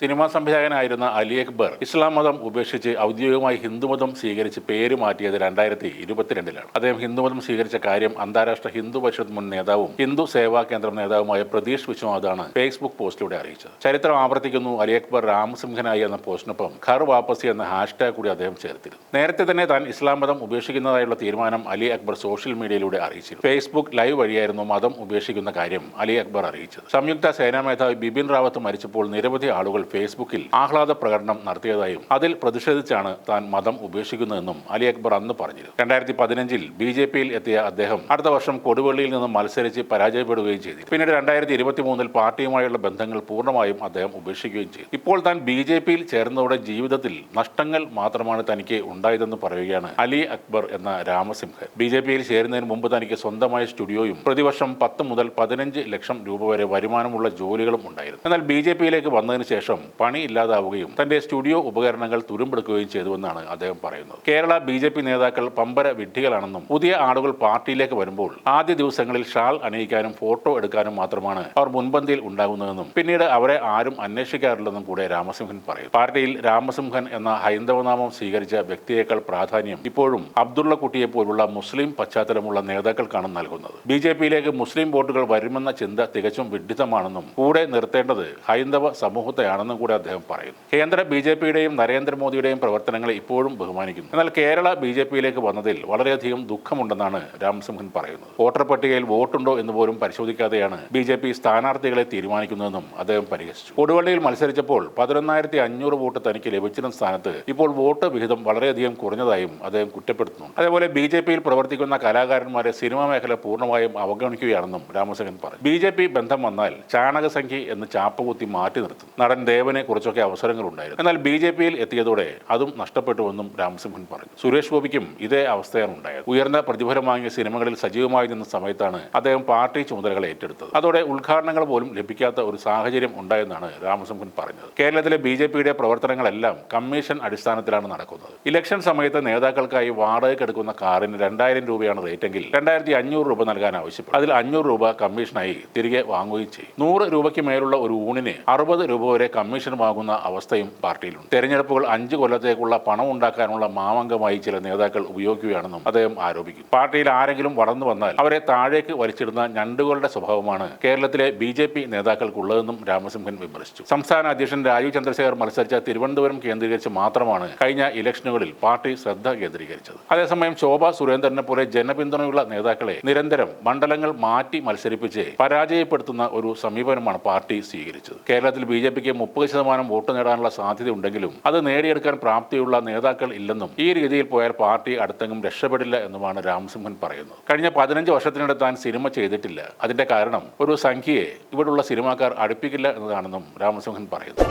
Cinema സംവിധായകനായിരുന്ന Ali Akbar ഇസ്ലാം മതം ഉപേക്ഷിച്ച് ഔദ്യോഗികമായി ഹിന്ദുമതം സ്വീകരിച്ച് പേര് മാറ്റിയത് 2022-ലാണ്. അദ്ദേഹം ഹിന്ദുമതം സ്വീകരിച്ച കാര്യം അന്താരാഷ്ട്ര ഹിന്ദു പരിഷത്ത് മുൻ നേതാവും ഹിന്ദു സേവാ കേന്ദ്രം നേതാവുമായ പ്രതീഷ് വിശ്വനാഥാണ് ഫേസ്ബുക്ക് പോസ്റ്റിലൂടെ അറിയിച്ചത്. ചരിത്രം ആവർത്തിക്കുന്നു, അലി അക്ബർ രാമസിംഹനായി എന്ന പോസ്റ്റിനൊപ്പം ഘർ വാപ്പസി എന്ന ഹാഷ്ടാഗ് കൂടി അദ്ദേഹം ചേർത്തിരുന്നു. നേരത്തെ തന്നെ താൻ ഇസ്ലാം മതം ഉപേക്ഷിക്കുന്നതായുള്ള തീരുമാനം അലി അക്ബർ സോഷ്യൽ മീഡിയയിലൂടെ അറിയിച്ചിരുന്നു. ഫേസ്ബുക്ക് ലൈവ് വഴിയായിരുന്നു മതം ഉപേക്ഷിക്കുന്ന കാര്യം അലി അക്ബർ അറിയിച്ചത്. സംയുക്ത സേനാ മേധാവി ബിപിൻ റാവത്ത് മരിച്ചപ്പോൾ നിരവധി ആളുകൾ ഫേസ്ബുക്കിൽ ആഹ്ലാദ പ്രകടനം നടത്തിയതായും അതിൽ പ്രതിഷേധിച്ചാണ് താൻ മതം ഉപേക്ഷിക്കുന്നതെന്നും അലി അക്ബർ അന്ന് പറഞ്ഞിരുന്നു. 2015-ൽ BJP-യിൽ എത്തിയ അദ്ദേഹം അടുത്ത വർഷം കൊടുവള്ളിയിൽ നിന്ന് മത്സരിച്ച് പരാജയപ്പെടുകയും ചെയ്തു. പിന്നീട് 2023-ൽ പാർട്ടിയുമായുള്ള ബന്ധങ്ങൾ പൂർണ്ണമായും അദ്ദേഹം ഉപേക്ഷിക്കുകയും ചെയ്തു. ഇപ്പോൾ താൻ BJP-യിൽ ചേർന്നതോടെ ജീവിതത്തിൽ നഷ്ടങ്ങൾ മാത്രമാണ് തനിക്ക് ഉണ്ടായതെന്ന് പറയുകയാണ് അലി അക്ബർ എന്ന രാമസിംഹൻ. BJP-യിൽ ചേരുന്നതിന് മുമ്പ് തനിക്ക് സ്വന്തമായ സ്റ്റുഡിയോയും പ്രതിവർഷം 10 മുതൽ 15 ലക്ഷം രൂപ വരെ വരുമാനമുള്ള ജോലികളും ഉണ്ടായിരുന്നു. എന്നാൽ BJP-യിലേക്ക് വന്നതിന് ശേഷം പണി ഇല്ലാതാവുകയും തന്റെ സ്റ്റുഡിയോ ഉപകരണങ്ങൾ തുരുമ്പെടുക്കുകയും ചെയ്തുവെന്നാണ് അദ്ദേഹം പറയുന്നത്. കേരള BJP നേതാക്കൾ പമ്പര വിഡ്ഢികളാണെന്നും പുതിയ ആളുകൾ പാർട്ടിയിലേക്ക് വരുമ്പോൾ ആദ്യ ദിവസങ്ങളിൽ ഷാൾ അണിയിക്കാനും ഫോട്ടോ എടുക്കാനും മാത്രമാണ് അവർ മുൻപന്തിയിൽ ഉണ്ടാകുന്നതെന്നും പിന്നീട് അവരെ ആരും അന്വേഷിക്കാറില്ലെന്നും കൂടെ രാമസിംഹൻ പറയും. പാർട്ടിയിൽ രാമസിംഹൻ എന്ന ഹൈന്ദവനാമം സ്വീകരിച്ച വ്യക്തിയേക്കാൾ പ്രാധാന്യം ഇപ്പോഴും അബ്ദുള്ള കുട്ടിയെ പോലുള്ള മുസ്ലിം പശ്ചാത്തലമുള്ള നേതാക്കൾക്കാണ് നൽകുന്നത്. BJP-യിലേക്ക് മുസ്ലിം വോട്ടുകൾ വരുമെന്ന ചിന്ത തികച്ചും വിഡ്ഢിതമാണെന്നും കൂടെ നിർത്തേണ്ടത് ഹൈന്ദവ സമൂഹത്തെയാണെന്നും കൂടെ അദ്ദേഹം പറയുന്നു. കേന്ദ്ര BJP-യുടെയും നരേന്ദ്രമോദിയുടെയും പ്രവർത്തനങ്ങളെ ഇപ്പോഴും ബഹുമാനിക്കുന്നു. എന്നാൽ കേരള BJP-യിലേക്ക് വന്നതിൽ വളരെയധികം ദുഃഖമുണ്ടെന്നാണ് രാമസിംഹൻ പറയുന്നത്. വോട്ടർ പട്ടികയിൽ വോട്ടുണ്ടോ എന്ന് പോലും പരിശോധിക്കാതെയാണ് BJP സ്ഥാനാർത്ഥികളെ തീരുമാനിക്കുന്നതെന്നും അദ്ദേഹം പരിഹസിച്ചു. കൊടുവള്ളിയിൽ മത്സരിച്ചപ്പോൾ 11,500 വോട്ട് തനിക്ക് ലഭിച്ചിരുന്ന സ്ഥാനത്ത് ഇപ്പോൾ വോട്ട് വിഹിതം വളരെയധികം കുറഞ്ഞതായും അദ്ദേഹം കുറ്റപ്പെടുത്തുന്നു. അതേപോലെ BJP-യിൽ പ്രവർത്തിക്കുന്ന കലാകാരന്മാരെ സിനിമാ മേഖല പൂർണ്ണമായും അവഗണിക്കുകയാണെന്നും രാമസിംഹൻ പറഞ്ഞു. BJP ബന്ധം വന്നാൽ ചാണകസംഖ്യ എന്ന് ചാപ്പകുത്തി മാറ്റി നിർത്തും. നടൻ ദേവനെ കുറിച്ചൊക്കെ അവസരങ്ങളുണ്ടായിരുന്നു. എന്നാൽ BJP-യിൽ എത്തിയതോടെ അതും നഷ്ടപ്പെട്ടുവെന്നും രാമസിംഹൻ പറഞ്ഞു. സുരേഷ് ഗോപിക്കും ഇതേ അവസ്ഥയാണ് ഉണ്ടായത്. ഉയർന്ന പ്രതിഫലം വാങ്ങിയ സിനിമകളിൽ സജീവമായി നിന്ന സമയത്താണ് അദ്ദേഹം പാർട്ടി ചുമതലകൾ ഏറ്റെടുത്തത്. അതോടെ ഉദ്ഘാടനങ്ങൾ പോലും ലഭിക്കാത്ത ഒരു സാഹചര്യം ഉണ്ടായെന്നാണ് രാമസിംഹൻ പറഞ്ഞത്. കേരളത്തിലെ BJP-യുടെ പ്രവർത്തനങ്ങളെല്ലാം കമ്മീഷൻ അടിസ്ഥാനത്തിലാണ് നടക്കുന്നത്. ഇലക്ഷൻ സമയത്ത് നേതാക്കൾക്കായി വാടകയ്ക്കെടുക്കുന്ന കാറിന് 2,000 രൂപയാണ് റേറ്റെങ്കിൽ 2,500 രൂപ നൽകാൻ ആവശ്യപ്പെട്ടു. അതിൽ 500 രൂപ കമ്മീഷനായി തിരികെ വാങ്ങുകയും ചെയ്യും. 100 രൂപയ്ക്ക് മേലുള്ള ഒരു ഊണിന് 60 രൂപ വരെ കമ്മീഷൻ വാങ്ങുന്ന അവസ്ഥയും പാർട്ടിയിലുണ്ട്. തെരഞ്ഞെടുപ്പുകൾ 5 കൊല്ലത്തേക്കുള്ള പണം ഉണ്ടാക്കാനുള്ള മാമാങ്കമായി ചില നേതാക്കൾ ഉപയോഗിക്കുകയാണെന്നും അദ്ദേഹം ആരോപിക്കുന്നു. പാർട്ടിയിൽ ആരെങ്കിലും വളർന്നു വന്നാൽ അവരെ താഴേക്ക് വലിച്ചിടുന്ന ഞണ്ടുകളുടെ സ്വഭാവമാണ് കേരളത്തിലെ BJP നേതാക്കൾക്കുള്ളതെന്നും രാമസിംഹൻ വിമർശിച്ചു. സംസ്ഥാന അധ്യക്ഷൻ രാജീവ് ചന്ദ്രശേഖർ മത്സരിച്ച തിരുവനന്തപുരം കേന്ദ്രീകരിച്ച് മാത്രമാണ് കഴിഞ്ഞ ഇലക്ഷനുകളിൽ പാർട്ടി ശ്രദ്ധ കേന്ദ്രീകരിച്ചത്. അതേസമയം ശോഭ സുരേന്ദ്രനെ പോലെ ജനപിന്തുണയുള്ള നേതാക്കളെ നിരന്തരം മണ്ഡലങ്ങൾ മാറ്റി മത്സരിപ്പിച്ച് പരാജയപ്പെടുത്തുന്ന ഒരു സമീപനമാണ് പാർട്ടി സ്വീകരിച്ചത്. കേരളത്തിൽ BJP-ക്ക് 30% വോട്ട് നേടാനുള്ള സാധ്യതയുണ്ടെങ്കിലും അത് നേടിയെടുക്കാൻ പ്രാപ്തിയുള്ള നേതാക്കൾ ഇല്ലെന്നും ഈ രീതിയിൽ പോയാൽ പാർട്ടി അടുത്തെങ്കിലും രക്ഷപ്പെടില്ല എന്നുമാണ് രാമസിംഹൻ പറയുന്നത്. കഴിഞ്ഞ 15 വർഷത്തിനിടെ താൻ സിനിമ ചെയ്തിട്ടില്ല. അതിന്റെ കാരണം ഒരു സംഖ്യയെ ഇവിടുള്ള സിനിമാക്കാർ അടുപ്പിക്കില്ല എന്നതാണെന്നും രാമസിംഹൻ പറയുന്നു.